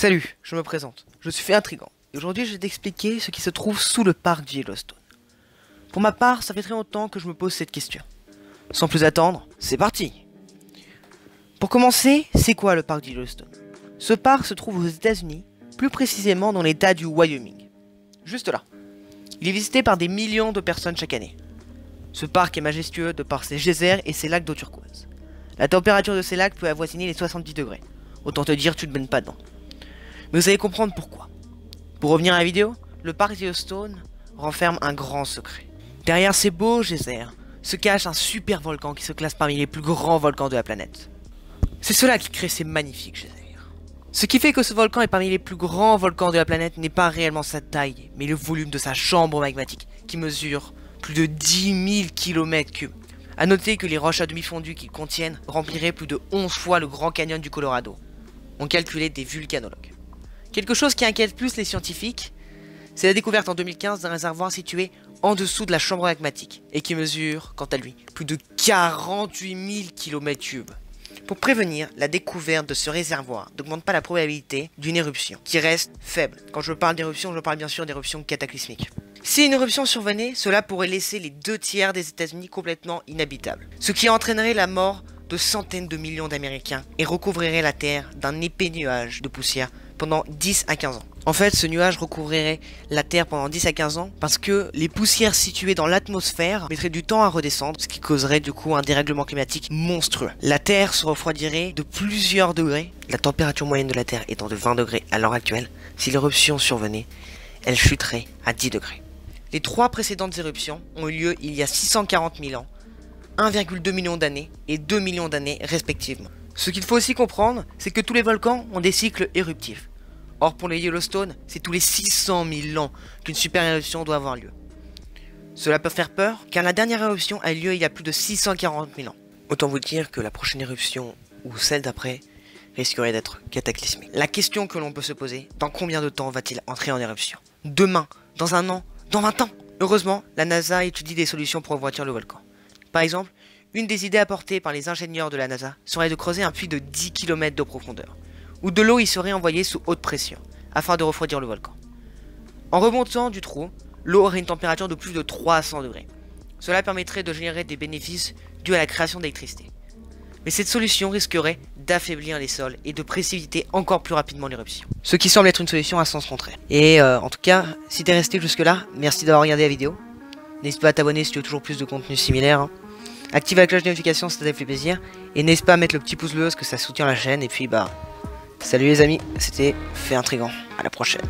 Salut, je me présente. Je suis fait intrigant. Et aujourd'hui, je vais t'expliquer ce qui se trouve sous le parc du Yellowstone. Pour ma part, ça fait très longtemps que je me pose cette question. Sans plus attendre, c'est parti. Pour commencer, c'est quoi le parc du Yellowstone? Ce parc se trouve aux États-Unis, plus précisément dans l'état du Wyoming. Juste là. Il est visité par des millions de personnes chaque année. Ce parc est majestueux de par ses geysers et ses lacs d'eau turquoise. La température de ces lacs peut avoisiner les 70 degrés. Autant te dire, tu ne te baignes pas dedans. Mais vous allez comprendre pourquoi. Pour revenir à la vidéo, le parc Yellowstone renferme un grand secret. Derrière ces beaux geysers se cache un super volcan qui se classe parmi les plus grands volcans de la planète. C'est cela qui crée ces magnifiques geysers. Ce qui fait que ce volcan est parmi les plus grands volcans de la planète n'est pas réellement sa taille, mais le volume de sa chambre magmatique, qui mesure plus de 10 000 km3. A noter que les roches à demi fondues qu'il contiennent rempliraient plus de 11 fois le Grand Canyon du Colorado, ont calculé des vulcanologues. Quelque chose qui inquiète plus les scientifiques, c'est la découverte en 2015 d'un réservoir situé en dessous de la chambre magmatique, et qui mesure, quant à lui, plus de 48 000 km3. Pour prévenir la découverte de ce réservoir n'augmente pas la probabilité d'une éruption, qui reste faible. Quand je parle d'éruption, je parle bien sûr d'éruption cataclysmique. Si une éruption survenait, cela pourrait laisser les 2/3 des États-Unis complètement inhabitables, ce qui entraînerait la mort de centaines de millions d'Américains et recouvrirait la Terre d'un épais nuage de poussière pendant 10 à 15 ans. En fait, ce nuage recouvrirait la Terre pendant 10 à 15 ans parce que les poussières situées dans l'atmosphère mettraient du temps à redescendre, ce qui causerait du coup un dérèglement climatique monstrueux. La Terre se refroidirait de plusieurs degrés, la température moyenne de la Terre étant de 20 degrés à l'heure actuelle. Si l'éruption survenait, elle chuterait à 10 degrés. Les 3 précédentes éruptions ont eu lieu il y a 640 000 ans, 1,2 million d'années et 2 millions d'années respectivement. Ce qu'il faut aussi comprendre, c'est que tous les volcans ont des cycles éruptifs. Or pour le Yellowstone, c'est tous les 600 000 ans qu'une super éruption doit avoir lieu. Cela peut faire peur, car la dernière éruption a eu lieu il y a plus de 640 000 ans. Autant vous dire que la prochaine éruption, ou celle d'après, risquerait d'être cataclysmique. La question que l'on peut se poser, dans combien de temps va-t-il entrer en éruption? Demain? Dans un an? Dans 20 ans? Heureusement, la NASA étudie des solutions pour refroidir le volcan. Par exemple, une des idées apportées par les ingénieurs de la NASA serait de creuser un puits de 10 km de profondeur, où de l'eau y serait envoyée sous haute pression, afin de refroidir le volcan. En remontant du trou, l'eau aurait une température de plus de 300 degrés. Cela permettrait de générer des bénéfices dus à la création d'électricité. Mais cette solution risquerait d'affaiblir les sols et de précipiter encore plus rapidement l'éruption. Ce qui semble être une solution à sens contraire. Et en tout cas, si t'es resté jusque là, merci d'avoir regardé la vidéo. N'hésite pas à t'abonner si tu veux toujours plus de contenu similaire. Active la cloche de notification si ça t'a fait plaisir. Et n'hésite pas à mettre le petit pouce bleu parce que ça soutient la chaîne. Et puis salut les amis, c'était Fait Intrigant. À la prochaine.